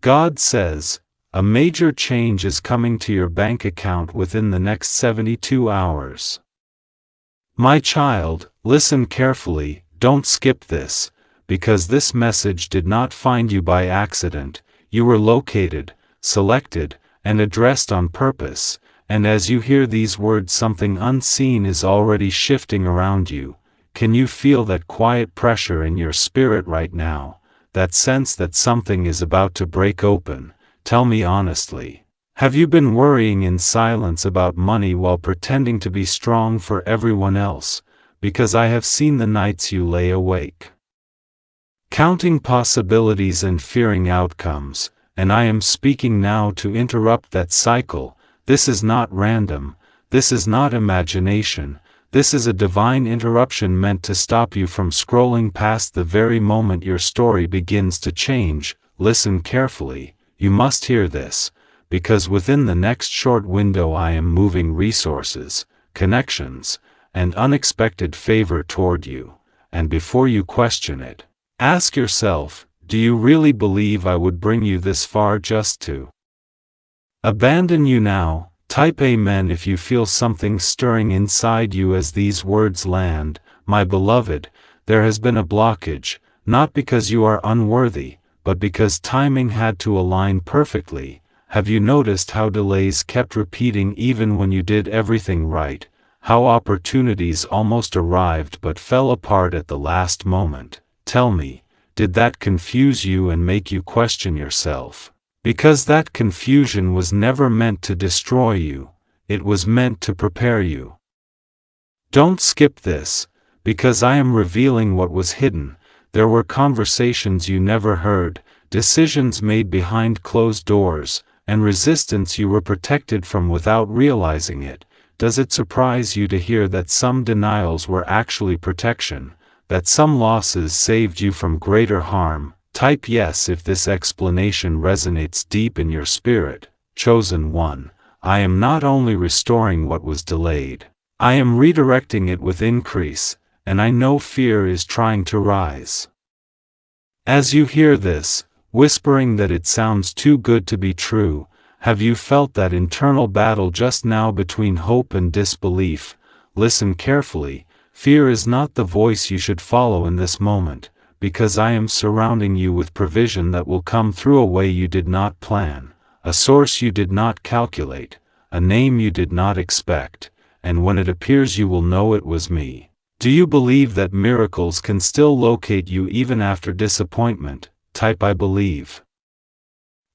God says, a major change is coming to your bank account within the next 72 hours. My child, listen carefully, don't skip this, because this message did not find you by accident. You were located, selected, and addressed on purpose, and as you hear these words, something unseen is already shifting around you. Can you feel that quiet pressure in your spirit right now, that sense that something is about to break open? Tell me honestly. Have you been worrying in silence about money while pretending to be strong for everyone else? Because I have seen the nights you lay awake, counting possibilities and fearing outcomes, and I am speaking now to interrupt that cycle. This is not random, this is not imagination, this is a divine interruption meant to stop you from scrolling past the very moment your story begins to change. Listen carefully, you must hear this, because within the next short window I am moving resources, connections, and unexpected favor toward you, and before you question it, ask yourself, do you really believe I would bring you this far just to abandon you now? Type Amen if you feel something stirring inside you as these words land. My beloved, there has been a blockage, not because you are unworthy, but because timing had to align perfectly. Have you noticed how delays kept repeating even when you did everything right? How opportunities almost arrived but fell apart at the last moment? Tell me, did that confuse you and make you question yourself? Because that confusion was never meant to destroy you, it was meant to prepare you. Don't skip this, because I am revealing what was hidden. There were conversations you never heard, decisions made behind closed doors, and resistance you were protected from without realizing it. Does it surprise you to hear that some denials were actually protection, that some losses saved you from greater harm? Type yes if this explanation resonates deep in your spirit. Chosen one, I am not only restoring what was delayed, I am redirecting it with increase, and I know fear is trying to rise. As you hear this, whispering that it sounds too good to be true, have you felt that internal battle just now between hope and disbelief? Listen carefully, fear is not the voice you should follow in this moment, because I am surrounding you with provision that will come through a way you did not plan, a source you did not calculate, a name you did not expect, and when it appears you will know it was me. Do you believe that miracles can still locate you even after disappointment? Type I believe.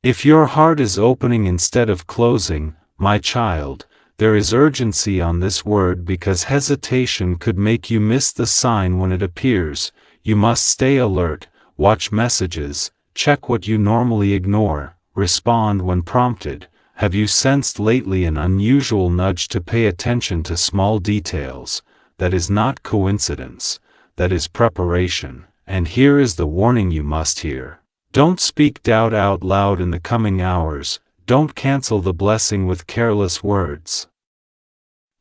If your heart is opening instead of closing, my child, there is urgency on this word because hesitation could make you miss the sign when it appears. You must stay alert, watch messages, check what you normally ignore, respond when prompted. Have you sensed lately an unusual nudge to pay attention to small details? That is not coincidence, that is preparation, and here is the warning you must hear. Don't speak doubt out loud in the coming hours, don't cancel the blessing with careless words.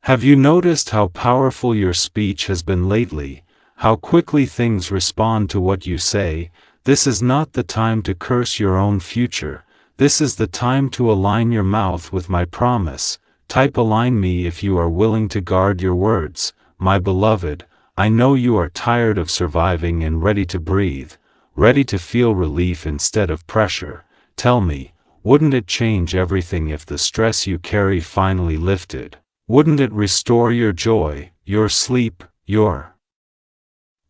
Have you noticed how powerful your speech has been lately? How quickly things respond to what you say? This is not the time to curse your own future. This is the time to align your mouth with my promise. Type align me if you are willing to guard your words. My beloved, I know you are tired of surviving and ready to breathe, ready to feel relief instead of pressure. Tell me, wouldn't it change everything if the stress you carry finally lifted? Wouldn't it restore your joy, your sleep, your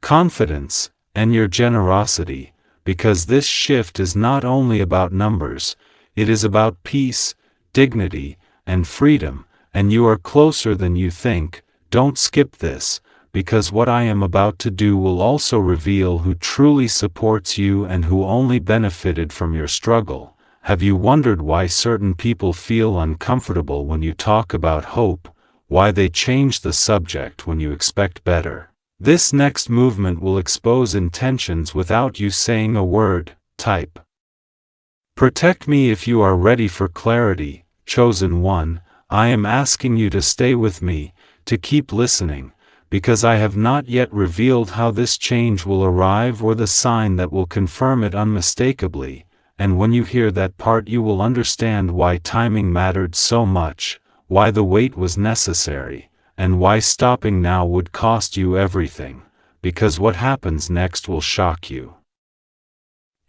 confidence, and your generosity? Because this shift is not only about numbers, it is about peace, dignity, and freedom, and you are closer than you think. Don't skip this, because what I am about to do will also reveal who truly supports you and who only benefited from your struggle. Have you wondered why certain people feel uncomfortable when you talk about hope, why they change the subject when you expect better? This next movement will expose intentions without you saying a word. Type protect me if you are ready for clarity. Chosen one, I am asking you to stay with me, to keep listening, because I have not yet revealed how this change will arrive or the sign that will confirm it unmistakably, and when you hear that part you will understand why timing mattered so much, why the wait was necessary, and why stopping now would cost you everything, because what happens next will shock you.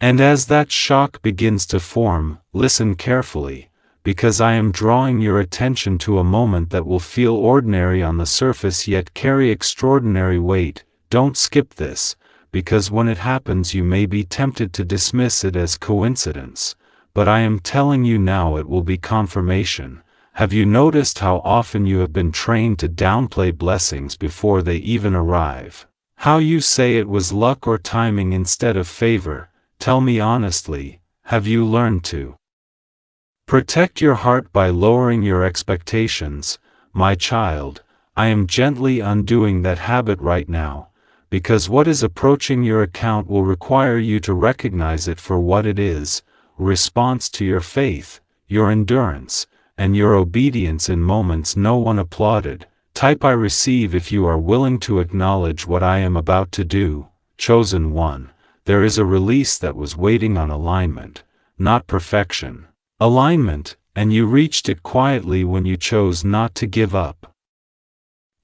And as that shock begins to form, listen carefully, because I am drawing your attention to a moment that will feel ordinary on the surface yet carry extraordinary weight. Don't skip this, because when it happens you may be tempted to dismiss it as coincidence, but I am telling you now it will be confirmation. Have you noticed how often you have been trained to downplay blessings before they even arrive? How you say it was luck or timing instead of favor? Tell me honestly, have you learned to protect your heart by lowering your expectations? My child, I am gently undoing that habit right now, because what is approaching your account will require you to recognize it for what it is: response to your faith, your endurance, and your obedience in moments no one applauded. Type I receive if you are willing to acknowledge what I am about to do. Chosen one, there is a release that was waiting on alignment, not perfection. Alignment, and you reached it quietly when you chose not to give up.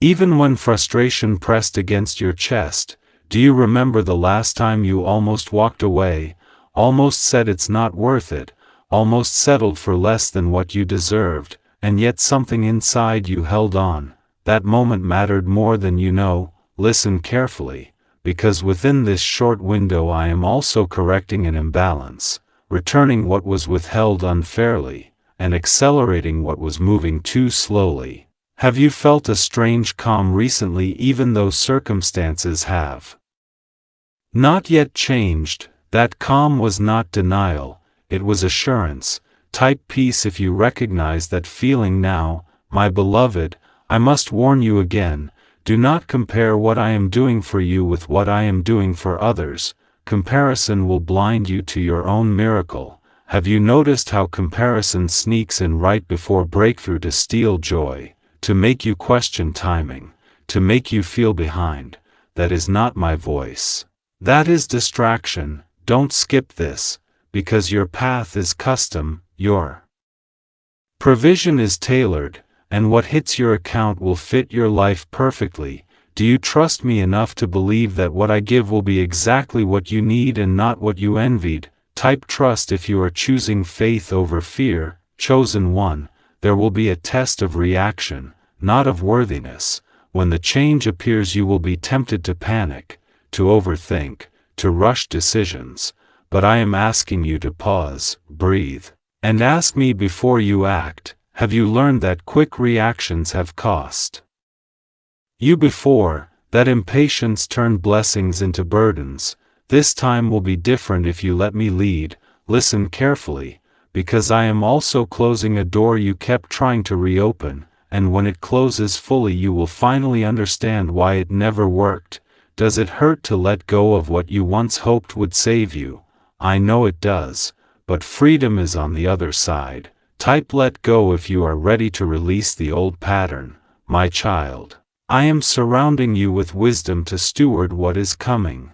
Even when frustration pressed against your chest, do you remember the last time you almost walked away, almost said it's not worth it, almost settled for less than what you deserved, and yet something inside you held on? That moment mattered more than you know. Listen carefully, because within this short window I am also correcting an imbalance, returning what was withheld unfairly, and accelerating what was moving too slowly. Have you felt a strange calm recently even though circumstances have not yet changed? That calm was not denial, it was assurance. Type peace if you recognize that feeling now. My beloved, I must warn you again, do not compare what I am doing for you with what I am doing for others. Comparison will blind you to your own miracle. Have you noticed how comparison sneaks in right before breakthrough to steal joy, to make you question timing, to make you feel behind? That is not my voice. That is distraction. Don't skip this, because your path is custom, your provision is tailored, and what hits your account will fit your life perfectly. Do you trust me enough to believe that what I give will be exactly what you need and not what you envied? Type trust if you are choosing faith over fear. Chosen one, there will be a test of reaction, not of worthiness. When the change appears you will be tempted to panic, to overthink, to rush decisions. But I am asking you to pause, breathe, and ask me before you act. Have you learned that quick reactions have cost you before? That impatience turned blessings into burdens. This time will be different if you let me lead. Listen carefully, because I am also closing a door you kept trying to reopen, and when it closes fully you will finally understand why it never worked. Does it hurt to let go of what you once hoped would save you? I know it does, but freedom is on the other side. Type let go if you are ready to release the old pattern. My child, I am surrounding you with wisdom to steward what is coming.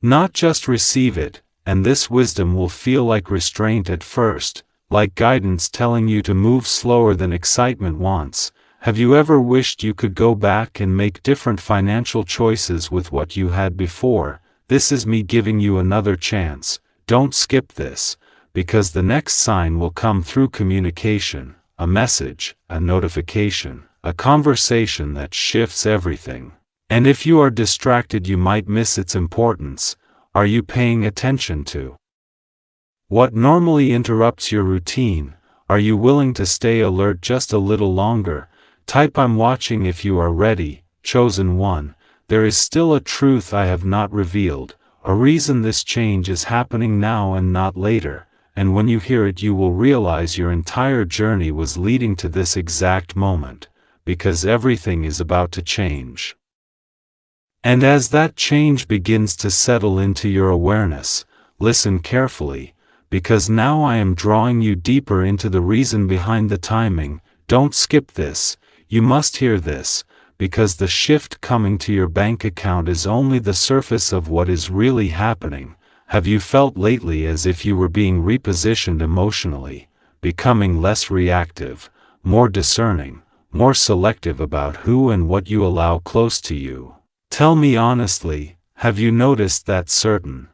Not just receive it, and this wisdom will feel like restraint at first, like guidance telling you to move slower than excitement wants. Have you ever wished you could go back and make different financial choices with what you had before? This is me giving you another chance. Don't skip this, because the next sign will come through communication, a message, a notification, a conversation that shifts everything. And if you are distracted you might miss its importance. Are you paying attention to what normally interrupts your routine? Are you willing to stay alert just a little longer? Type I'm watching if you are ready. Chosen one, there is still a truth I have not revealed, a reason this change is happening now and not later, and when you hear it you will realize your entire journey was leading to this exact moment, because everything is about to change. And as that change begins to settle into your awareness, listen carefully, because now I am drawing you deeper into the reason behind the timing. Don't skip this, you must hear this, because the shift coming to your bank account is only the surface of what is really happening. have you felt lately as if you were being repositioned emotionally, becoming less reactive, more discerning, more selective about who and what you allow close to you? Tell me honestly, have you noticed that certain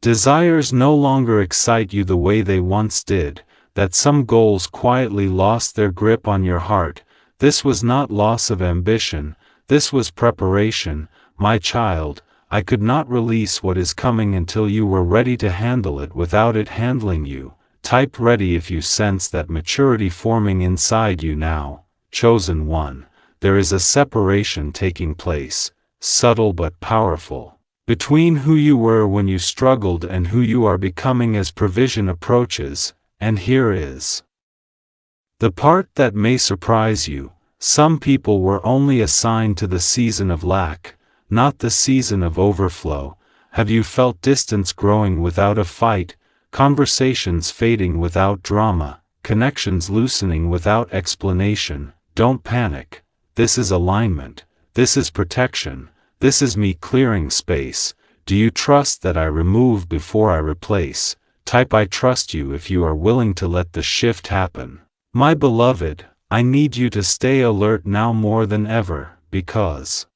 desires no longer excite you the way they once did, that some goals quietly lost their grip on your heart? This was not loss of ambition, this was preparation, my child. I could not release what is coming until you were ready to handle it without it handling you. Type ready if you sense that maturity forming inside you now, chosen one. There is a separation taking place, subtle but powerful, between who you were when you struggled and who you are becoming as provision approaches, and here is the part that may surprise you. Some people were only assigned to the season of lack, not the season of overflow. Have you felt distance growing without a fight, conversations fading without drama, connections loosening without explanation? Don't panic. This is alignment. This is protection. This is me clearing space. Do you trust that I remove before I replace? Type I trust you if you are willing to let the shift happen. My beloved, I need you to stay alert now more than ever, because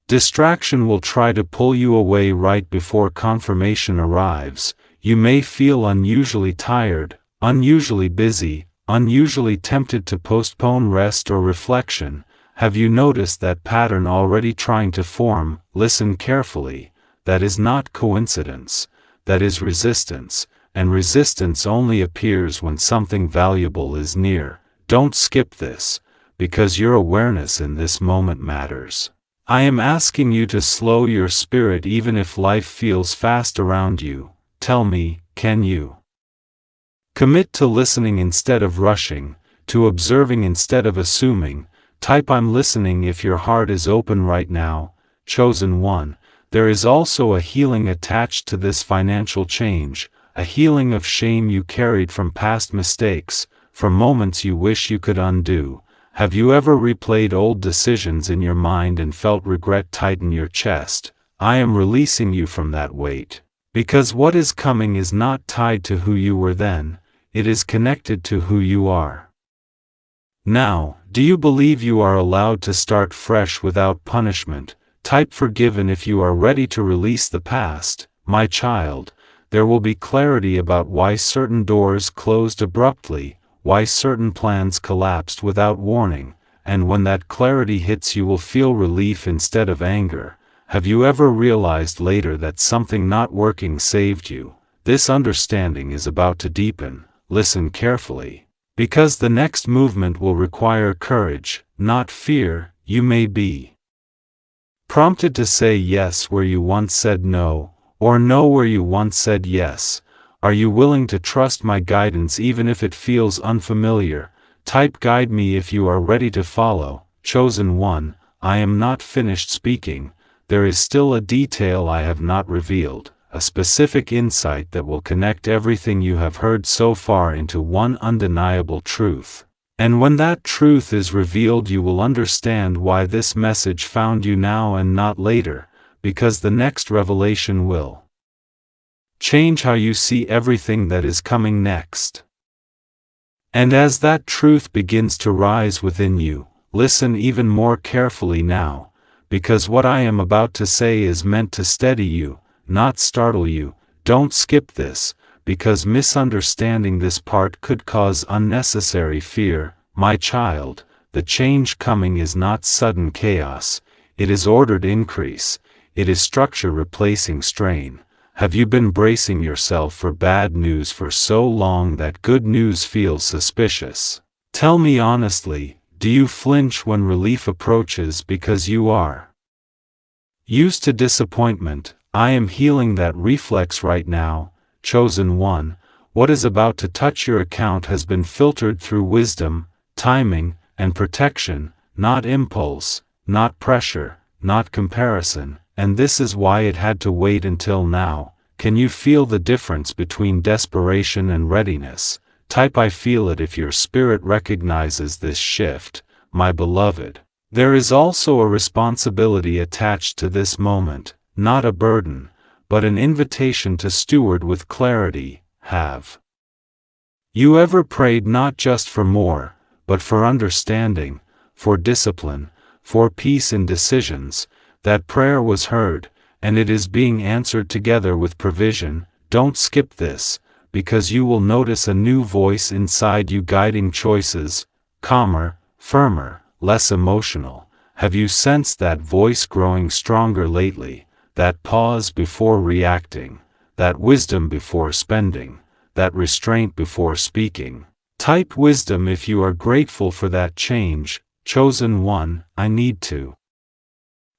distraction will try to pull you away right before confirmation arrives. You may feel unusually tired, unusually busy, unusually tempted to postpone rest or reflection. Have you noticed that pattern already trying to form? Listen carefully. That is not coincidence. That is resistance, and resistance only appears when something valuable is near. Don't skip this, because your awareness in this moment matters. I am asking you to slow your spirit even if life feels fast around you. Tell me, can you commit to listening instead of rushing, to observing instead of assuming? Type I'm listening if your heart is open right now, chosen one. There is also a healing attached to this financial change, a healing of shame you carried from past mistakes, from moments you wish you could undo. Have you ever replayed old decisions in your mind and felt regret tighten your chest? I am releasing you from that weight, because what is coming is not tied to who you were then, it is connected to who you are now. Do you believe you are allowed to start fresh without punishment? Type forgiven if you are ready to release the past, my child. There will be clarity about why certain doors closed abruptly, why certain plans collapsed without warning, and when that clarity hits you will feel relief instead of anger. Have you ever realized later that something not working saved you? This understanding is about to deepen. Listen carefully, because the next movement will require courage, not fear. You may be prompted to say yes where you once said no, or no where you once said yes. Are you willing to trust my guidance even if it feels unfamiliar? Type guide me if you are ready to follow, chosen one. I am not finished speaking. There is still a detail I have not revealed, a specific insight that will connect everything you have heard so far into one undeniable truth. And when that truth is revealed you will understand why this message found you now and not later, because the next revelation will change how you see everything that is coming next. And as that truth begins to rise within you, listen even more carefully now, because what I am about to say is meant to steady you, not startle you. Don't skip this, because misunderstanding this part could cause unnecessary fear. My child, the change coming is not sudden chaos, it is ordered increase, it is structure replacing strain. Have you been bracing yourself for bad news for so long that good news feels suspicious? Tell me honestly, do you flinch when relief approaches because you are used to disappointment? I am healing that reflex right now, chosen one. What is about to touch your account has been filtered through wisdom, timing, and protection, not impulse, not pressure, not comparison. And this is why it had to wait until now. Can you feel the difference between desperation and readiness? Type I feel it if your spirit recognizes this shift, my beloved. There is also a responsibility attached to this moment, not a burden, but an invitation to steward with clarity. Have you ever prayed not just for more, but for understanding, for discipline, for peace in decisions? That prayer was heard, and it is being answered together with provision. Don't skip this, because you will notice a new voice inside you guiding choices, calmer, firmer, less emotional. Have you sensed that voice growing stronger lately? That pause before reacting, that wisdom before spending, that restraint before speaking. Type wisdom if you are grateful for that change. Chosen one, I need to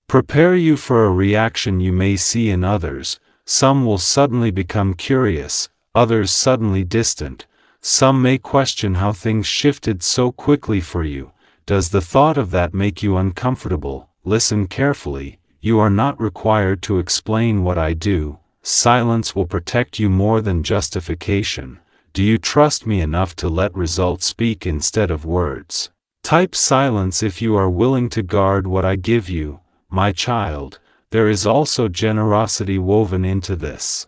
prepare you for a reaction you may see in others. Some will suddenly become curious, others suddenly distant. Some may question how things shifted so quickly for you. Does the thought of that make you uncomfortable? Listen carefully. You are not required to explain what I do. Silence will protect you more than justification. Do you trust me enough to let results speak instead of words? Type silence if you are willing to guard what I give you, my child. There is also generosity woven into this.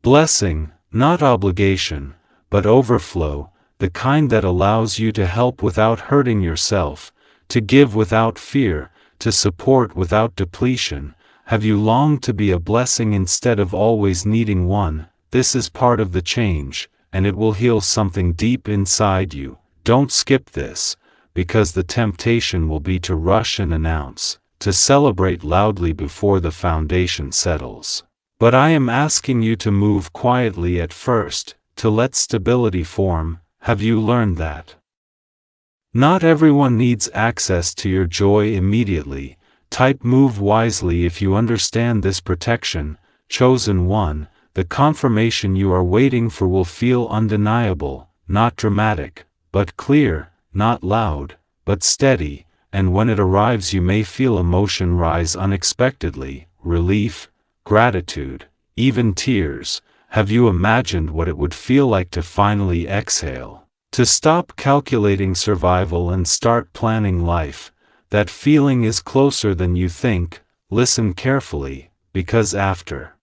Blessing, not obligation, but overflow, the kind that allows you to help without hurting yourself, to give without fear, to support without depletion. Have you longed to be a blessing instead of always needing one? This is part of the change, and it will heal something deep inside you. Don't skip this, because the temptation will be to rush and announce, to celebrate loudly before the foundation settles. But I am asking you to move quietly at first, to let stability form. Have you learned that? Not everyone needs access to your joy immediately. Type move wisely if you understand this protection. Chosen one, the confirmation you are waiting for will feel undeniable, not dramatic, but clear, not loud, but steady, and when it arrives you may feel emotion rise unexpectedly, relief, gratitude, even tears. Have you imagined what it would feel like to finally exhale? To stop calculating survival and start planning life? That feeling is closer than you think. Listen carefully, because after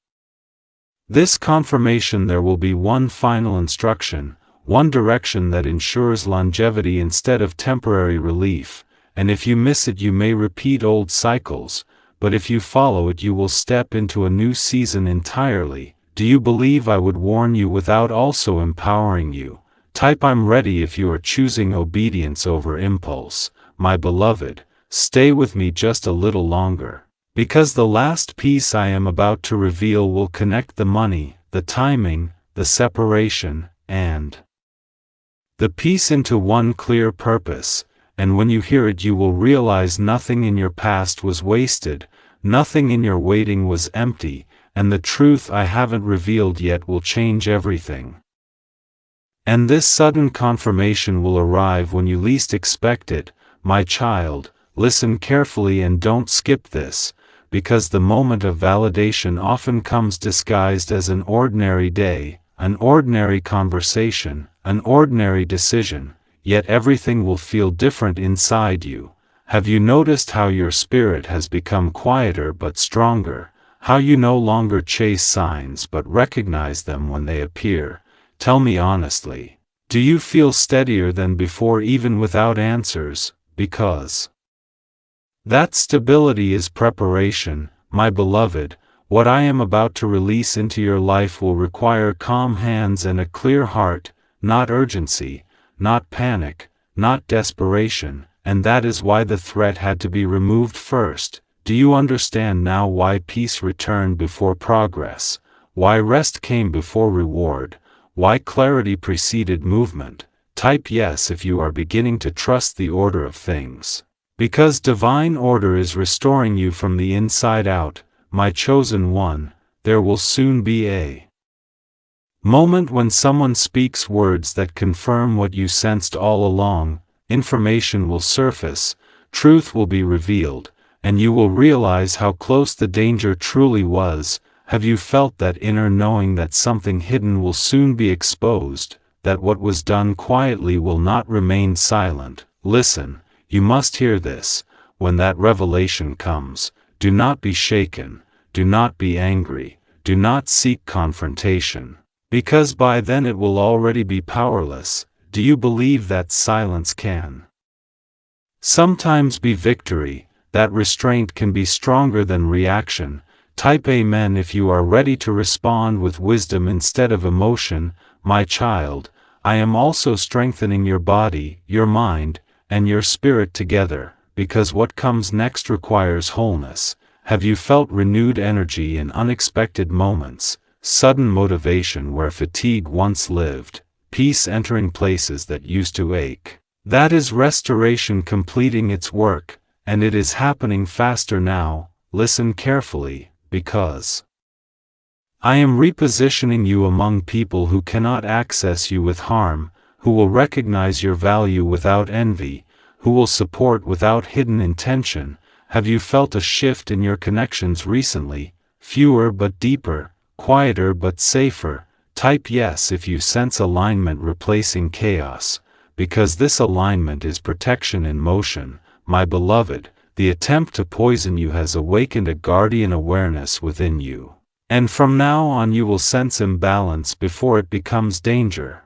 this confirmation there will be one final instruction, one direction that ensures longevity instead of temporary relief, and if you miss it you may repeat old cycles, but if you follow it you will step into a new season entirely. Do you believe I would warn you without also empowering you? Type I'm ready if you are choosing obedience over impulse. My beloved, stay with me just a little longer, because the last piece I am about to reveal will connect the money, the timing, the separation, and the peace into one clear purpose, and when you hear it you will realize nothing in your past was wasted, nothing in your waiting was empty, and the truth I haven't revealed yet will change everything. And this sudden confirmation will arrive when you least expect it. My child, listen carefully and don't skip this, because the moment of validation often comes disguised as an ordinary day, an ordinary conversation, an ordinary decision, yet everything will feel different inside you. Have you noticed how your spirit has become quieter but stronger? How you no longer chase signs but recognize them when they appear? Tell me honestly, do you feel steadier than before even without answers? Because that stability is preparation, my beloved. What I am about to release into your life will require calm hands and a clear heart, not urgency, not panic, not desperation, and that is why the threat had to be removed first. Do you understand now why peace returned before progress, why rest came before reward, why clarity preceded movement? Type yes if you are beginning to trust the order of things. Because divine order is restoring you from the inside out, my chosen one. There will soon be a moment when someone speaks words that confirm what you sensed all along. Information will surface, truth will be revealed, and you will realize how close the danger truly was. Have you felt that inner knowing that something hidden will soon be exposed, that what was done quietly will not remain silent? Listen, you must hear this. When that revelation comes, do not be shaken, do not be angry, do not seek confrontation. Because by then it will already be powerless. Do you believe that silence can sometimes be victory, that restraint can be stronger than reaction? Type Amen if you are ready to respond with wisdom instead of emotion. My child, I am also strengthening your body, your mind, and your spirit together, because what comes next requires wholeness. Have you felt renewed energy in unexpected moments, sudden motivation where fatigue once lived, peace entering places that used to ache? That is restoration completing its work, and it is happening faster now. Listen carefully, because I am repositioning you among people who cannot access you with harm, who will recognize your value without envy, who will support without hidden intention. Have you felt a shift in your connections recently? Fewer but deeper, quieter but safer. Type yes if you sense alignment replacing chaos, because this alignment is protection in motion. My beloved, the attempt to poison you has awakened a guardian awareness within you. And from now on you will sense imbalance before it becomes danger.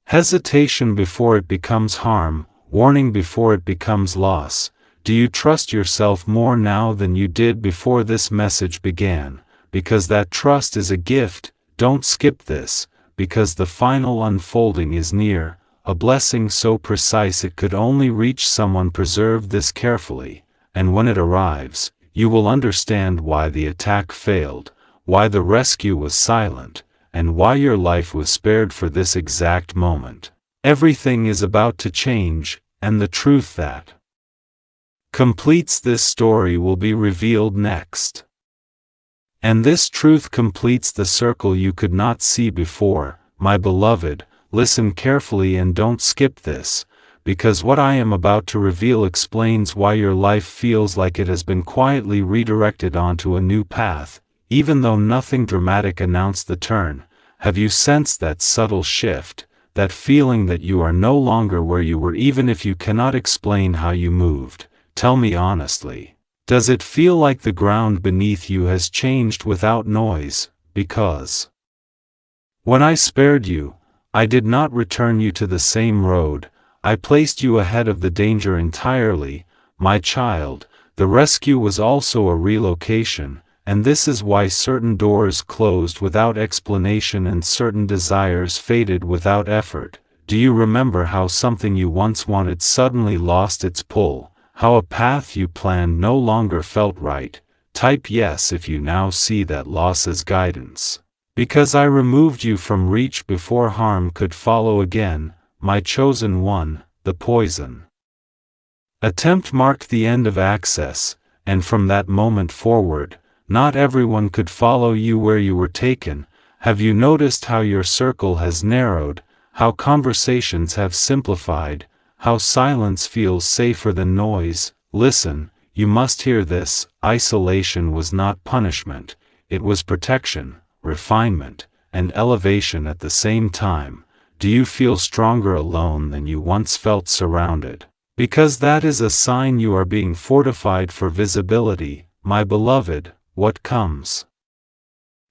Hesitation before it becomes harm, warning before it becomes loss. Do you trust yourself more now than you did before this message began? Because that trust is a gift. Don't skip this, because the final unfolding is near, a blessing so precise it could only reach someone. Preserve this carefully, and when it arrives, you will understand why the attack failed, why the rescue was silent, and why your life was spared for this exact moment. Everything is about to change, and the truth that completes this story will be revealed next. And this truth completes the circle you could not see before. My beloved, listen carefully and don't skip this, because what I am about to reveal explains why your life feels like it has been quietly redirected onto a new path, even though nothing dramatic announced the turn. Have you sensed that subtle shift, that feeling that you are no longer where you were even if you cannot explain how you moved? Tell me honestly. Does it feel like the ground beneath you has changed without noise? Because when I spared you, I did not return you to the same road. I placed you ahead of the danger entirely. My child, the rescue was also a relocation, and this is why certain doors closed without explanation and certain desires faded without effort. Do you remember how something you once wanted suddenly lost its pull? How a path you planned no longer felt right? Type yes if you now see that loss as guidance. Because I removed you from reach before harm could follow again, my chosen one. The poison attempt marked the end of access, and from that moment forward, not everyone could follow you where you were taken. Have you noticed how your circle has narrowed, how conversations have simplified, how silence feels safer than noise? Listen, you must hear this. Isolation was not punishment, it was protection, refinement, and elevation at the same time. Do you feel stronger alone than you once felt surrounded? Because that is a sign you are being fortified for visibility. My beloved, what comes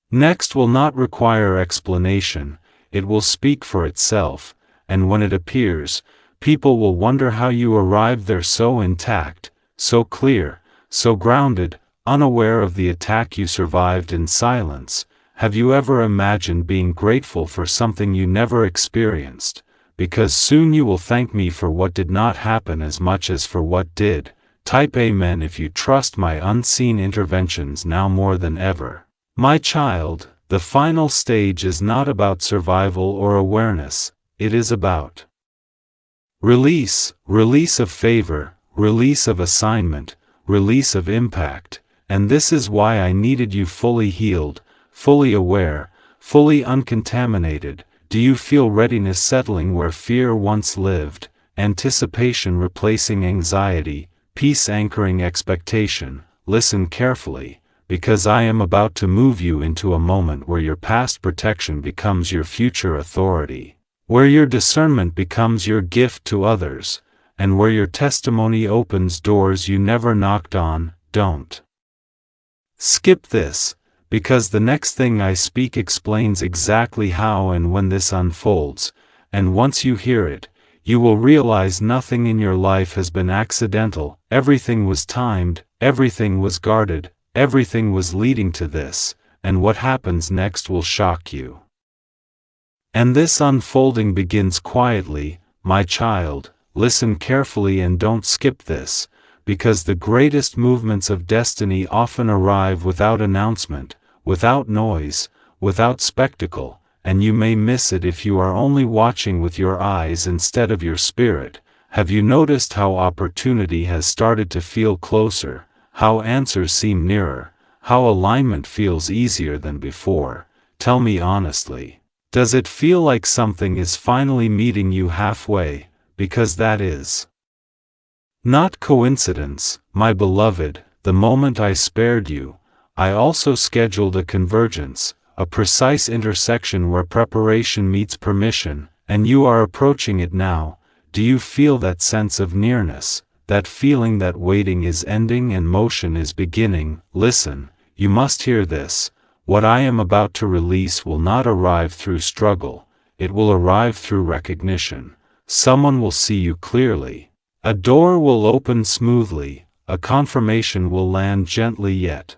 next will not require explanation, it will speak for itself, and when it appears, people will wonder how you arrived there so intact, so clear, so grounded, unaware of the attack you survived in silence. Have you ever imagined being grateful for something you never experienced? Because soon you will thank me for what did not happen as much as for what did. Type Amen if you trust my unseen interventions now more than ever. My child, the final stage is not about survival or awareness, it is about release, release of favor, release of assignment, release of impact, and this is why I needed you fully healed, fully aware, fully uncontaminated. Do you feel readiness settling where fear once lived, anticipation replacing anxiety, peace anchoring expectation? Listen carefully, because I am about to move you into a moment where your past protection becomes your future authority, where your discernment becomes your gift to others, and where your testimony opens doors you never knocked on. Don't skip this, because the next thing I speak explains exactly how and when this unfolds, and once you hear it, you will realize nothing in your life has been accidental, everything was timed, everything was guarded, everything was leading to this, and what happens next will shock you. And this unfolding begins quietly, my child, listen carefully and don't skip this, because the greatest movements of destiny often arrive without announcement, without noise, without spectacle, and you may miss it if you are only watching with your eyes instead of your spirit. Have you noticed how opportunity has started to feel closer, how answers seem nearer, how alignment feels easier than before? Tell me honestly, does it feel like something is finally meeting you halfway? Because that is not coincidence, my beloved. The moment I spared you, I also scheduled a convergence, a precise intersection where preparation meets permission, and you are approaching it now. Do you feel that sense of nearness, that feeling that waiting is ending and motion is beginning? Listen, you must hear this. What I am about to release will not arrive through struggle, it will arrive through recognition. Someone will see you clearly. A door will open smoothly, a confirmation will land gently yet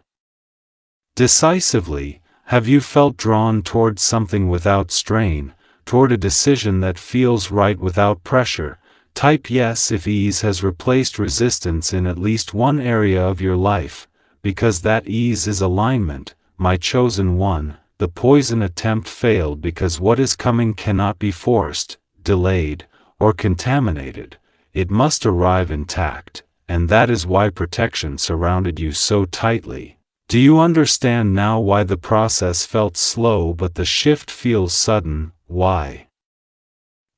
decisively. Have you felt drawn toward something without strain, toward a decision that feels right without pressure? Type yes if ease has replaced resistance in at least one area of your life, because that ease is alignment, my chosen one. The poison attempt failed because what is coming cannot be forced, delayed, or contaminated. It must arrive intact, and that is why protection surrounded you so tightly. Do you understand now why the process felt slow but the shift feels sudden? Why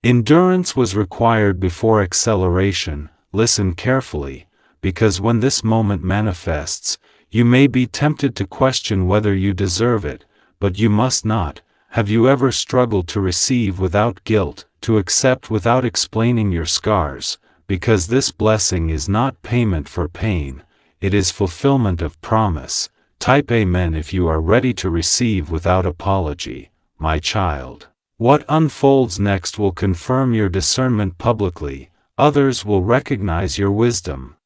endurance was required before acceleration? Listen carefully, because when this moment manifests, you may be tempted to question whether you deserve it, but you must not. Have you ever struggled to receive without guilt, to accept without explaining your scars? Because this blessing is not payment for pain, it is fulfillment of promise. Type Amen if you are ready to receive without apology, my child. What unfolds next will confirm your discernment publicly. Others will recognize your wisdom,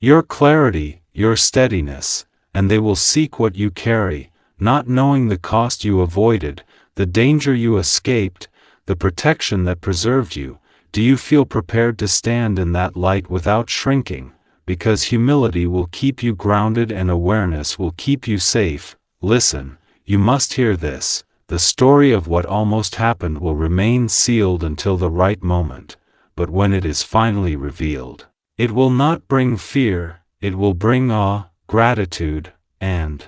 your clarity, your steadiness, and they will seek what you carry, not knowing the cost you avoided, the danger you escaped, the protection that preserved you. Do you feel prepared to stand in that light without shrinking? Because humility will keep you grounded and awareness will keep you safe. Listen, you must hear this. The story of what almost happened will remain sealed until the right moment, but when it is finally revealed, it will not bring fear, it will bring awe, gratitude, and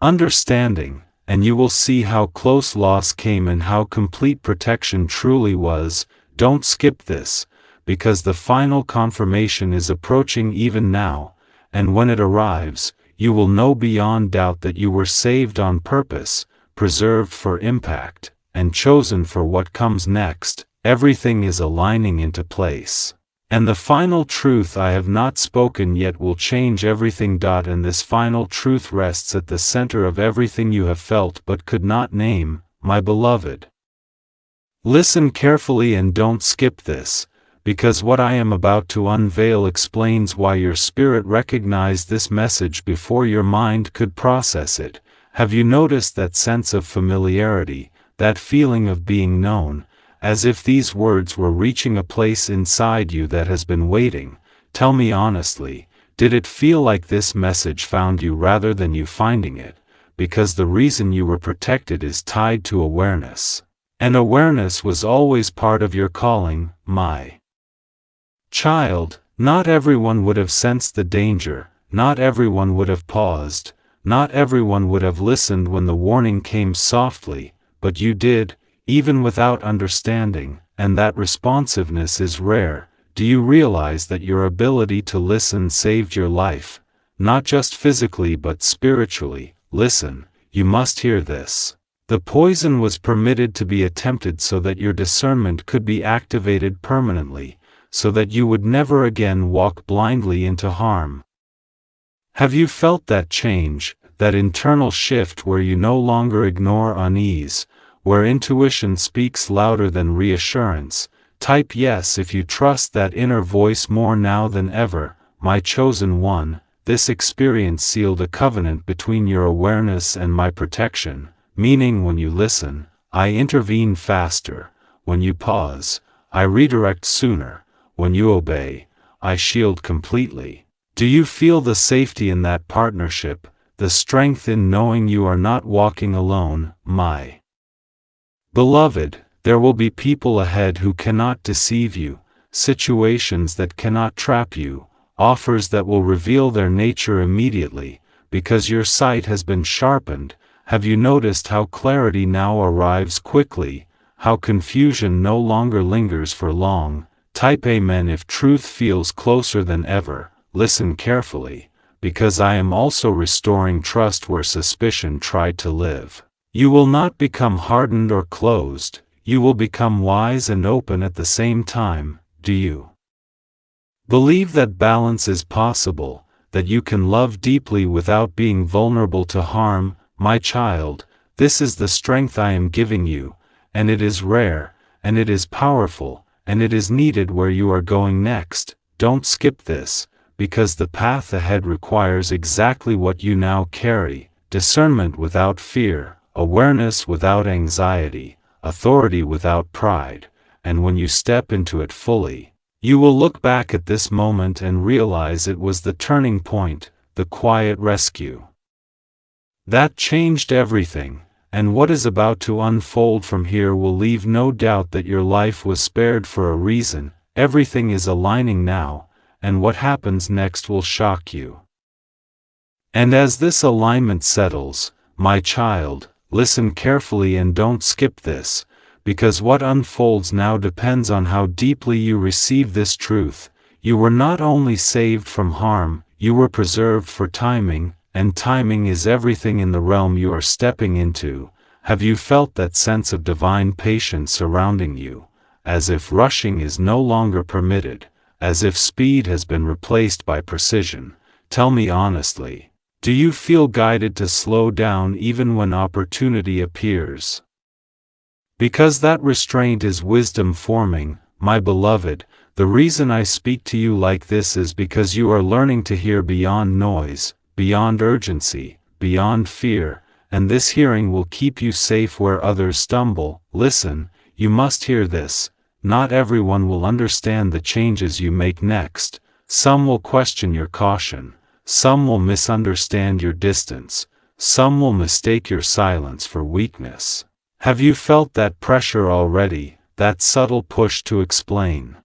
understanding, and you will see how close loss came and how complete protection truly was. Don't skip this, because the final confirmation is approaching even now, and when it arrives, you will know beyond doubt that you were saved on purpose, preserved for impact, and chosen for what comes next. Everything is aligning into place. And the final truth I have not spoken yet will change everything. And this final truth rests at the center of everything you have felt but could not name, my beloved. Listen carefully and don't skip this, because what I am about to unveil explains why your spirit recognized this message before your mind could process it. Have you noticed that sense of familiarity, that feeling of being known, as if these words were reaching a place inside you that has been waiting? Tell me honestly, did it feel like this message found you rather than you finding it? Because the reason you were protected is tied to awareness. And awareness was always part of your calling, my child. Not everyone would have sensed the danger, not everyone would have paused, not everyone would have listened when the warning came softly, but you did, even without understanding, and that responsiveness is rare. Do you realize that your ability to listen saved your life, not just physically but spiritually? Listen, you must hear this. The poison was permitted to be attempted so that your discernment could be activated permanently, so that you would never again walk blindly into harm. Have you felt that change, that internal shift where you no longer ignore unease, where intuition speaks louder than reassurance. Type yes if you trust that inner voice more now than ever, my chosen one. This experience sealed a covenant between your awareness and my protection, meaning when you listen, I intervene faster, when you pause, I redirect sooner, when you obey, I shield completely. Do you feel the safety in that partnership, the strength in knowing you are not walking alone, my beloved? There will be people ahead who cannot deceive you, situations that cannot trap you, offers that will reveal their nature immediately, because your sight has been sharpened. Have you noticed how clarity now arrives quickly, how confusion no longer lingers for long? Type amen if truth feels closer than ever. Listen carefully, because I am also restoring trust where suspicion tried to live. You will not become hardened or closed, you will become wise and open at the same time. Do you believe that balance is possible, that you can love deeply without being vulnerable to harm, my child? This is the strength I am giving you, and it is rare, and it is powerful, and it is needed where you are going next. Don't skip this, because the path ahead requires exactly what you now carry: discernment without fear, awareness without anxiety, authority without pride, and when you step into it fully, you will look back at this moment and realize it was the turning point, the quiet rescue that changed everything. And what is about to unfold from here will leave no doubt that your life was spared for a reason. Everything is aligning now, and what happens next will shock you. And as this alignment settles, my child, listen carefully and don't skip this, because what unfolds now depends on how deeply you receive this truth. You were not only saved from harm, you were preserved for timing, and timing is everything in the realm you are stepping into. Have you felt that sense of divine patience surrounding you, as if rushing is no longer permitted, as if speed has been replaced by precision? Tell me honestly, do you feel guided to slow down even when opportunity appears? Because that restraint is wisdom forming, my beloved. The reason I speak to you like this is because you are learning to hear beyond noise, beyond urgency, beyond fear, and this hearing will keep you safe where others stumble. Listen, you must hear this. Not everyone will understand the changes you make next. Some will question your caution. Some will misunderstand your distance. Some will mistake your silence for weakness. Have you felt that pressure already, that subtle push to explain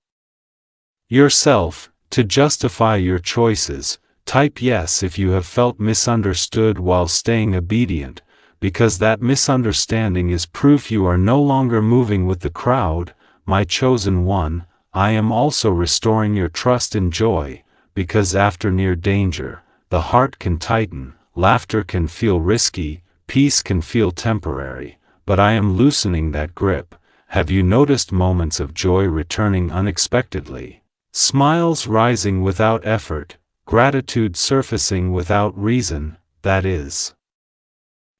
yourself, to justify your choices? Type yes if you have felt misunderstood while staying obedient, because that misunderstanding is proof you are no longer moving with the crowd, my chosen one. I am also restoring your trust and joy, because after near danger, the heart can tighten, laughter can feel risky, peace can feel temporary, but I am loosening that grip. Have you noticed moments of joy returning unexpectedly? Smiles rising without effort, gratitude surfacing without reason, that is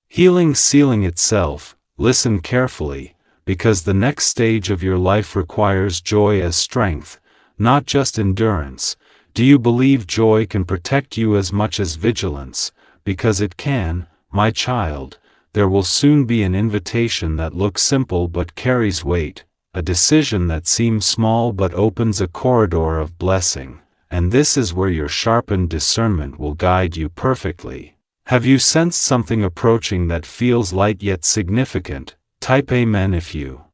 healing sealing itself. Listen carefully, because the next stage of your life requires joy as strength, not just endurance. Do you believe joy can protect you as much as vigilance? Because it can, my child. There will soon be an invitation that looks simple but carries weight, a decision that seems small but opens a corridor of blessing, and this is where your sharpened discernment will guide you perfectly. Have you sensed something approaching that feels light yet significant? Type amen if you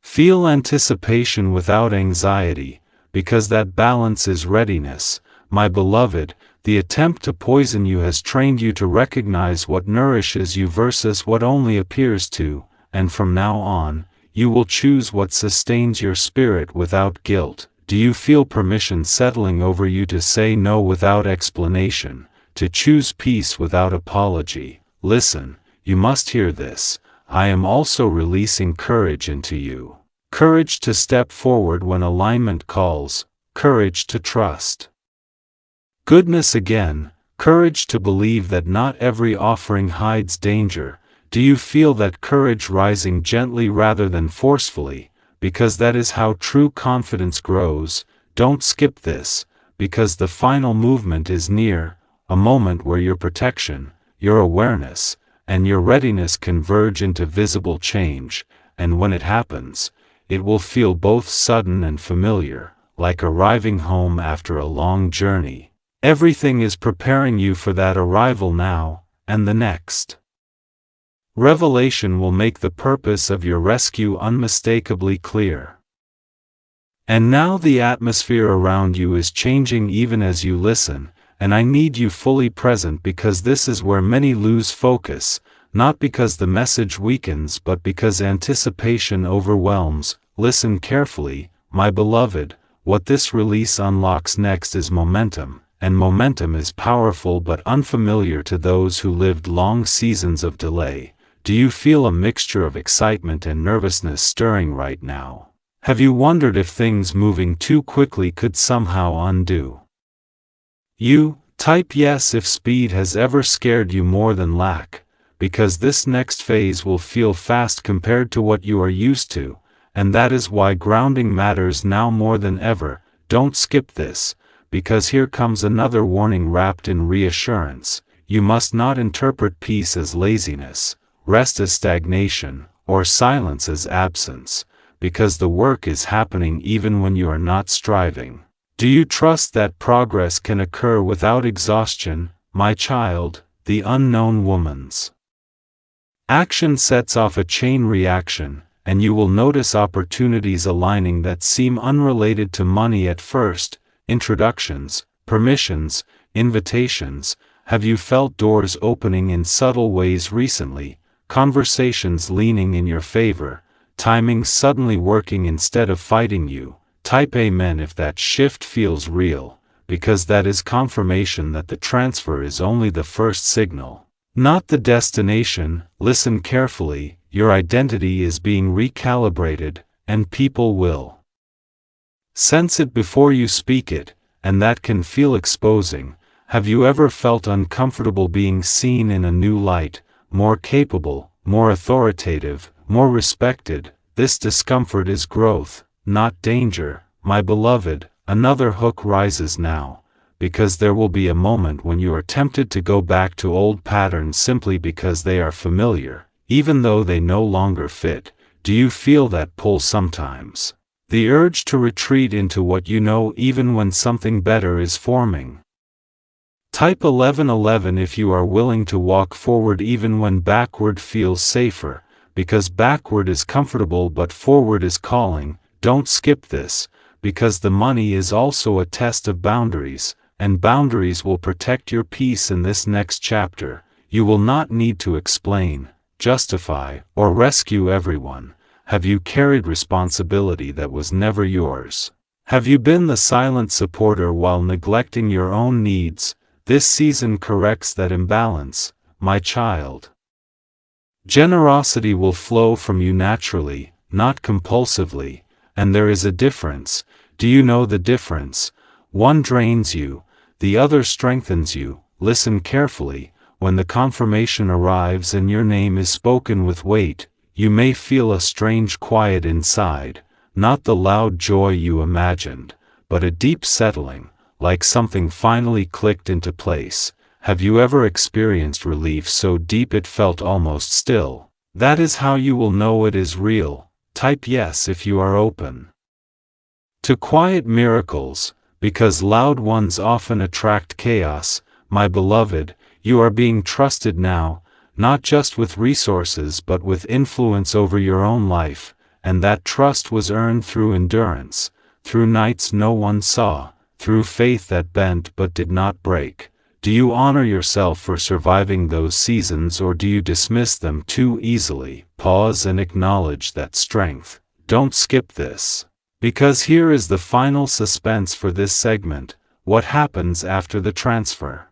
feel anticipation without anxiety, because that balance is readiness, my beloved. The attempt to poison you has trained you to recognize what nourishes you versus what only appears to, and from now on, you will choose what sustains your spirit without guilt. Do you feel permission settling over you to say no without explanation, to choose peace without apology? Listen, you must hear this. I am also releasing courage into you. Courage to step forward when alignment calls, courage to trust goodness again, Courage to believe that not every offering hides danger. Do you feel that courage rising gently rather than forcefully? Because that is how true confidence grows. Don't skip this, because the final movement is near, a moment where your protection, your awareness, and your readiness converge into visible change, and when it happens, it will feel both sudden and familiar, like arriving home after a long journey. Everything is preparing you for that arrival now, and the next. Revelation will make the purpose of your rescue unmistakably clear. And now the atmosphere around you is changing even as you listen, and I need you fully present because this is where many lose focus, not because the message weakens but because anticipation overwhelms. Listen carefully, my beloved, what this release unlocks next is momentum, and momentum is powerful but unfamiliar to those who lived long seasons of delay. Do you feel a mixture of excitement and nervousness stirring right now? Have you wondered if things moving too quickly could somehow undo? Type yes if speed has ever scared you more than lack, because this next phase will feel fast compared to what you are used to, and that is why grounding matters now more than ever. Don't skip this, because here comes another warning wrapped in reassurance. You must not interpret peace as laziness, rest as stagnation, or silence as absence, because the work is happening even when you are not striving. Do you trust that progress can occur without exhaustion, my child? The unknown woman's action sets off a chain reaction, and you will notice opportunities aligning that seem unrelated to money at first. Introductions, permissions, invitations. Have you felt doors opening in subtle ways recently? Conversations leaning in your favor, timing suddenly working instead of fighting you. Type amen if that shift feels real, because that is confirmation that the transfer is only the first signal, not the destination. Listen carefully, your identity is being recalibrated, and people will sense it before you speak it, and that can feel exposing. Have you ever felt uncomfortable being seen in a new light? More capable, more authoritative, more respected? This discomfort is growth, not danger, my beloved. Another hook rises now, because there will be a moment when you are tempted to go back to old patterns simply because they are familiar, even though they no longer fit. Do you feel that pull sometimes? The urge to retreat into what you know even when something better is forming. Type 1111 if you are willing to walk forward even when backward feels safer, because backward is comfortable but forward is calling. Don't skip this, because the money is also a test of boundaries, and boundaries will protect your peace in this next chapter. You will not need to explain, justify, or rescue everyone. Have you carried responsibility that was never yours? Have you been the silent supporter while neglecting your own needs? This season corrects that imbalance, my child. Generosity will flow from you naturally, not compulsively, and there is a difference. Do you know the difference? One drains you, the other strengthens you. Listen carefully. When the confirmation arrives and your name is spoken with weight, you may feel a strange quiet inside, not the loud joy you imagined, but a deep settling, like something finally clicked into place. Have you ever experienced relief so deep it felt almost still? That is how you will know it is real. Type yes if you are open to quiet miracles, because loud ones often attract chaos. My beloved, you are being trusted now, not just with resources but with influence over your own life, and that trust was earned through endurance, through nights no one saw, through faith that bent but did not break. Do you honor yourself for surviving those seasons, or do you dismiss them too easily? Pause and acknowledge that strength. Don't skip this, because here is the final suspense for this segment. What happens after the transfer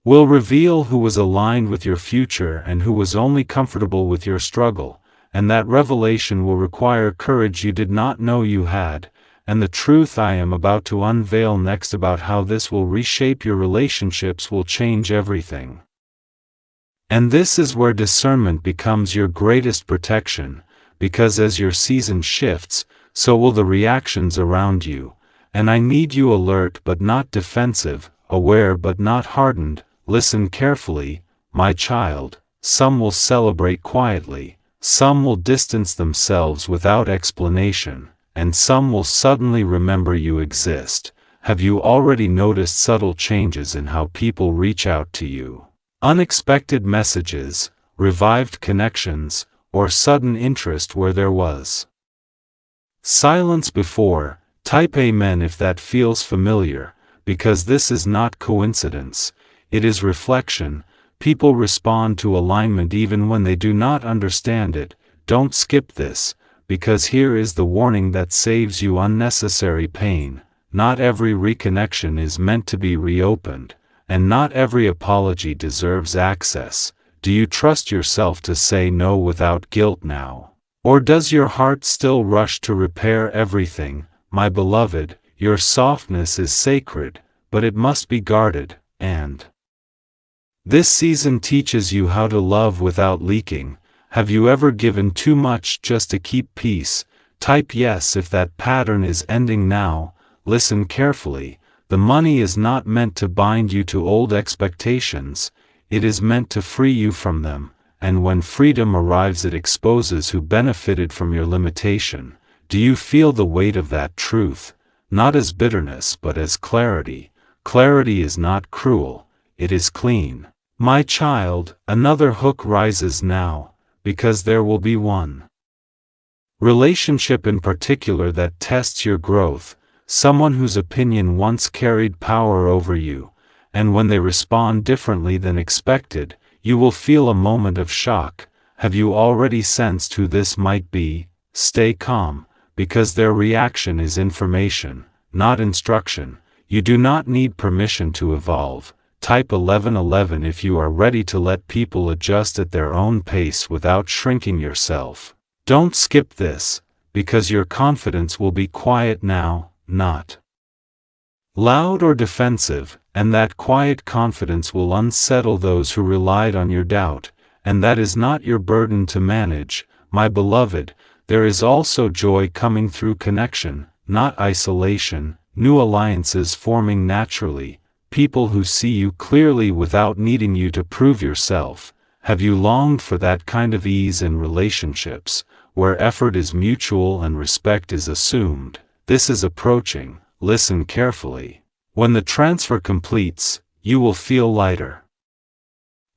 will reveal who was aligned with your future and who was only comfortable with your struggle, and that revelation will require courage you did not know you had, and the truth I am about to unveil next about how this will reshape your relationships will change everything. And this is where discernment becomes your greatest protection, because as your season shifts, so will the reactions around you, and I need you alert but not defensive, aware but not hardened. Listen carefully, my child. Some will celebrate quietly, some will distance themselves without explanation, and some will suddenly remember you exist. Have you already noticed subtle changes in how people reach out to you? Unexpected messages, revived connections, or sudden interest where there was silence before. Type Amen if that feels familiar, because this is not coincidence, it is reflection. People respond to alignment even when they do not understand it. Don't skip this, because here is the warning that saves you unnecessary pain. Not every reconnection is meant to be reopened, and not every apology deserves access. Do you trust yourself to say no without guilt now? Or does your heart still rush to repair everything? My beloved, your softness is sacred, but it must be guarded, and this season teaches you how to love without leaking. Have you ever given too much just to keep peace? Type yes if that pattern is ending now. Listen carefully. The money is not meant to bind you to old expectations. It is meant to free you from them, and when freedom arrives it exposes who benefited from your limitation. Do you feel the weight of that truth? Not as bitterness but as clarity. Clarity is not cruel, it is clean. My child, another hook rises now, because there will be one relationship in particular that tests your growth, someone whose opinion once carried power over you, and when they respond differently than expected, you will feel a moment of shock. Have you already sensed who this might be? Stay calm, because their reaction is information, not instruction. You do not need permission to evolve. Type 1111 if you are ready to let people adjust at their own pace without shrinking yourself. Don't skip this, because your confidence will be quiet now, not loud or defensive, and that quiet confidence will unsettle those who relied on your doubt, and that is not your burden to manage. My beloved, there is also joy coming through connection, not isolation, new alliances forming naturally, people who see you clearly without needing you to prove yourself. Have you longed for that kind of ease in relationships, where effort is mutual and respect is assumed? This is approaching. Listen carefully. When the transfer completes, you will feel lighter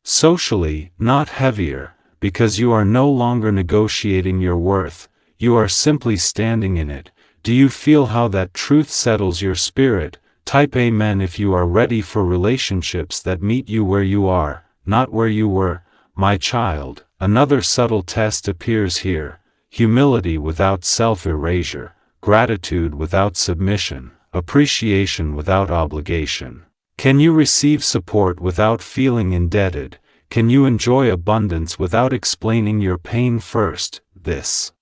socially, not heavier, because you are no longer negotiating your worth, you are simply standing in it. Do you feel how that truth settles your spirit? Type Amen if you are ready for relationships that meet you where you are, not where you were. My child, another subtle test appears here. Humility without self-erasure, gratitude without submission, appreciation without obligation. Can you receive support without feeling indebted? Can you enjoy abundance without explaining your pain first? This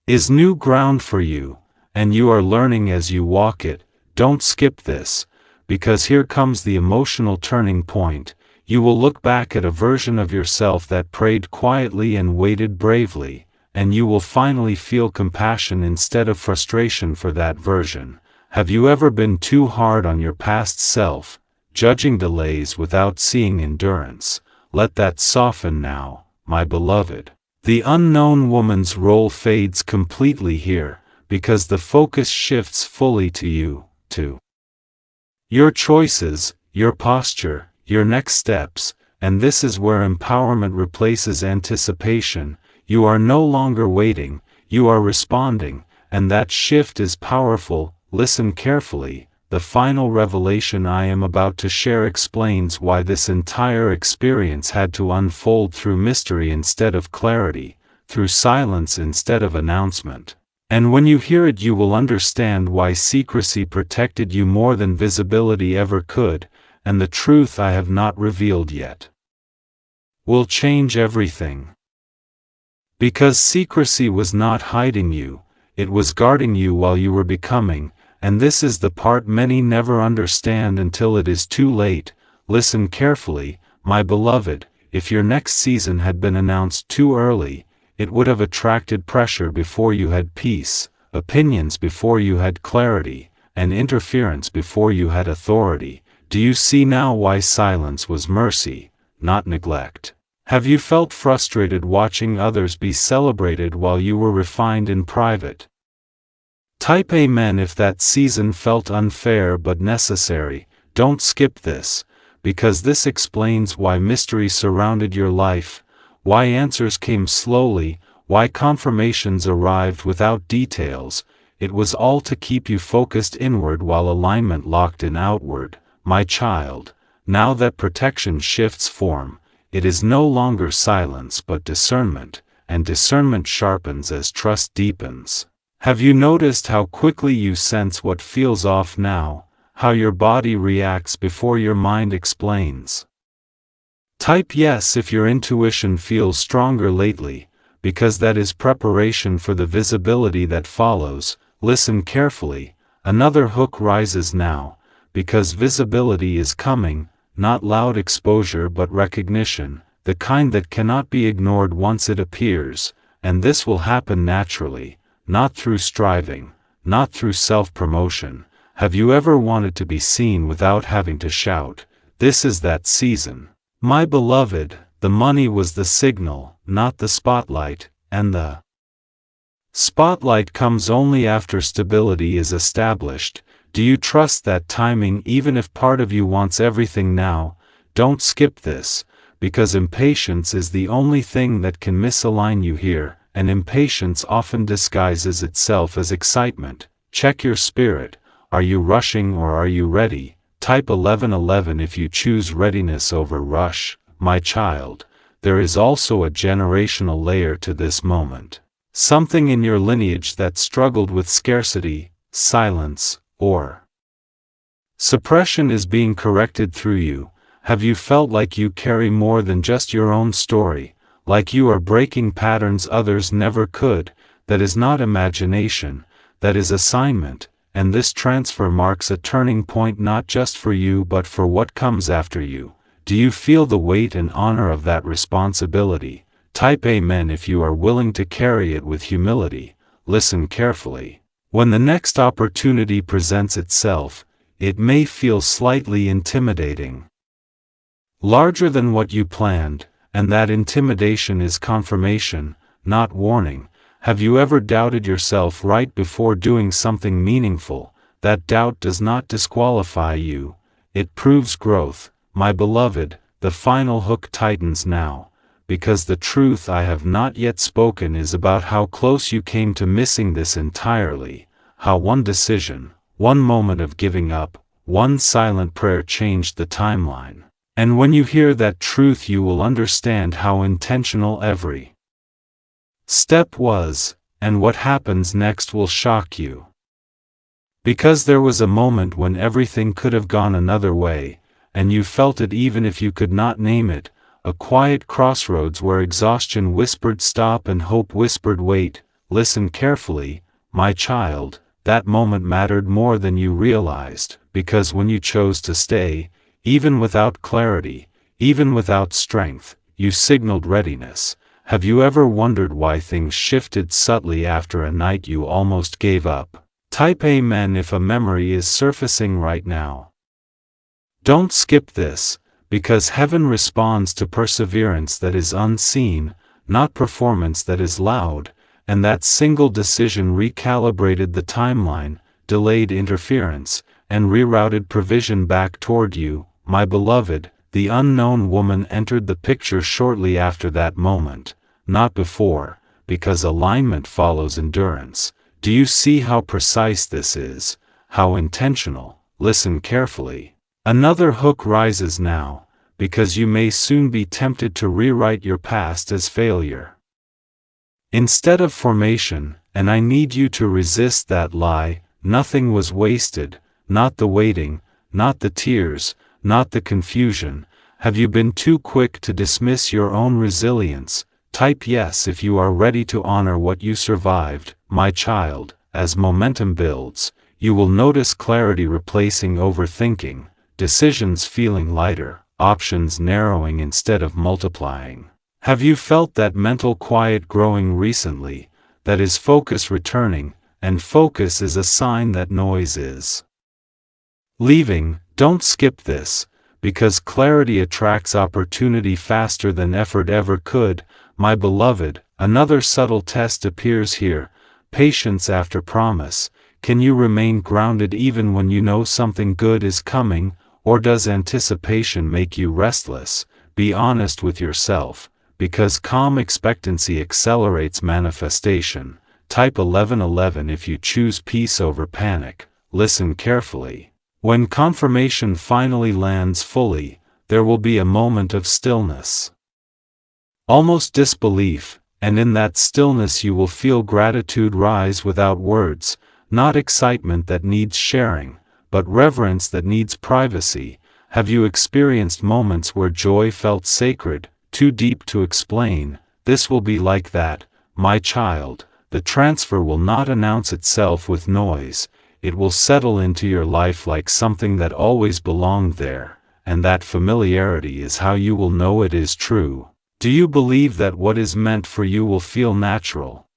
is new ground for you, and you are learning as you walk it. Don't skip this, because here comes the emotional turning point. You will look back at a version of yourself that prayed quietly and waited bravely, and you will finally feel compassion instead of frustration for that version. Have you ever been too hard on your past self, judging delays without seeing endurance? Let that soften now, my beloved. The unknown woman's role fades completely here, because the focus shifts fully to you, to your choices, your posture, your next steps, and this is where empowerment replaces anticipation. You are no longer waiting, you are responding, and that shift is powerful. Listen carefully. The final revelation I am about to share explains why this entire experience had to unfold through mystery instead of clarity, through silence instead of announcement. And when you hear it you will understand why secrecy protected you more than visibility ever could, and the truth I have not revealed yet will change everything. Because secrecy was not hiding you, it was guarding you while you were becoming, and this is the part many never understand until it is too late. Listen carefully, my beloved. If your next season had been announced too early, it would have attracted pressure before you had peace, opinions before you had clarity, and interference before you had authority. Do you see now why silence was mercy, not neglect? Have you felt frustrated watching others be celebrated while you were refined in private? Type Amen if that season felt unfair but necessary. Don't skip this, because this explains why mystery surrounded your life, why answers came slowly, why confirmations arrived without details. It was all to keep you focused inward while alignment locked in outward. My child, now that protection shifts form, it is no longer silence but discernment, and discernment sharpens as trust deepens. Have you noticed how quickly you sense what feels off now, how your body reacts before your mind explains? Type yes if your intuition feels stronger lately, because that is preparation for the visibility that follows. Listen carefully, another hook rises now, because visibility is coming, not loud exposure but recognition, the kind that cannot be ignored once it appears, and this will happen naturally, not through striving, not through self-promotion. Have you ever wanted to be seen without having to shout? This is that season. My beloved, the money was the signal, not the spotlight, and the spotlight comes only after stability is established. Do you trust that timing even if part of you wants everything now? Don't skip this, because impatience is the only thing that can misalign you here, and impatience often disguises itself as excitement. Check your spirit. Are you rushing or are you ready? Type 1111 if you choose readiness over rush. My child, there is also a generational layer to this moment. Something in your lineage that struggled with scarcity, silence, or suppression is being corrected through you. Have you felt like you carry more than just your own story, like you are breaking patterns others never could? That is not imagination, that is assignment. And this transfer marks a turning point not just for you but for what comes after you. Do you feel the weight and honor of that responsibility? Type Amen if you are willing to carry it with humility. Listen carefully. When the next opportunity presents itself, it may feel slightly intimidating, larger than what you planned, and that intimidation is confirmation, not warning. Have you ever doubted yourself right before doing something meaningful? That doubt does not disqualify you, it proves growth. My beloved, the final hook tightens now, because the truth I have not yet spoken is about how close you came to missing this entirely, how one decision, one moment of giving up, one silent prayer changed the timeline. And when you hear that truth you will understand how intentional every step was, and what happens next will shock you. Because there was a moment when everything could have gone another way, and you felt it even if you could not name it, a quiet crossroads where exhaustion whispered stop and hope whispered wait. Listen carefully, my child, that moment mattered more than you realized, because when you chose to stay, even without clarity, even without strength, you signaled readiness. Have you ever wondered why things shifted subtly after a night you almost gave up? Type Amen if a memory is surfacing right now. Don't skip this, because heaven responds to perseverance that is unseen, not performance that is loud, and that single decision recalibrated the timeline, delayed interference, and rerouted provision back toward you. My beloved, the unknown woman entered the picture shortly after that moment, not before, because alignment follows endurance. Do you see how precise this is, how intentional? Listen carefully. Another hook rises now, because you may soon be tempted to rewrite your past as failure instead of formation, and I need you to resist that lie. Nothing was wasted, not the waiting, not the tears, not the confusion. Have you been too quick to dismiss your own resilience, Type yes if you are ready to honor what you survived, my child. As momentum builds, you will notice clarity replacing overthinking, decisions feeling lighter, options narrowing instead of multiplying. Have you felt that mental quiet growing recently, that is focus returning, and focus is a sign that noise is leaving? Don't skip this, because clarity attracts opportunity faster than effort ever could, my beloved. Another subtle test appears here, patience after promise. Can you remain grounded even when you know something good is coming, or does anticipation make you restless? Be honest with yourself, because calm expectancy accelerates manifestation. Type 1111 if you choose peace over panic. Listen carefully. When confirmation finally lands fully, there will be a moment of stillness, almost disbelief, and in that stillness you will feel gratitude rise without words, not excitement that needs sharing, but reverence that needs privacy. Have you experienced moments where joy felt sacred, too deep to explain? This will be like that, my child. The transfer will not announce itself with noise. It will settle into your life like something that always belonged there, and that familiarity is how you will know it is true. Do you believe that what is meant for you will feel natural,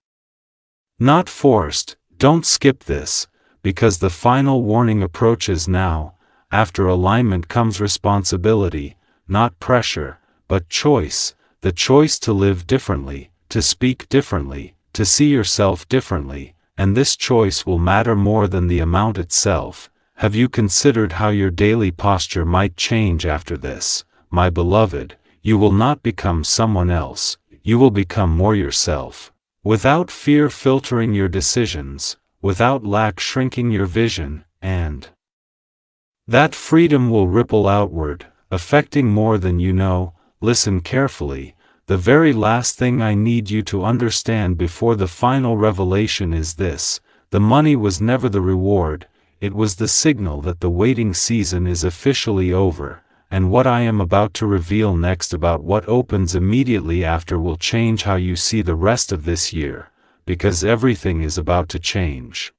not forced? Don't skip this, because the final warning approaches now. After alignment comes responsibility, not pressure, but choice. The choice to live differently, to speak differently, to see yourself differently. And this choice will matter more than the amount itself. Have you considered how your daily posture might change after this? My beloved, you will not become someone else, you will become more yourself. Without fear filtering your decisions, without lack shrinking your vision, and that freedom will ripple outward, affecting more than you know. Listen carefully. The very last thing I need you to understand before the final revelation is this: the money was never the reward, it was the signal that the waiting season is officially over, and what I am about to reveal next about what opens immediately after will change how you see the rest of this year, because everything is about to change.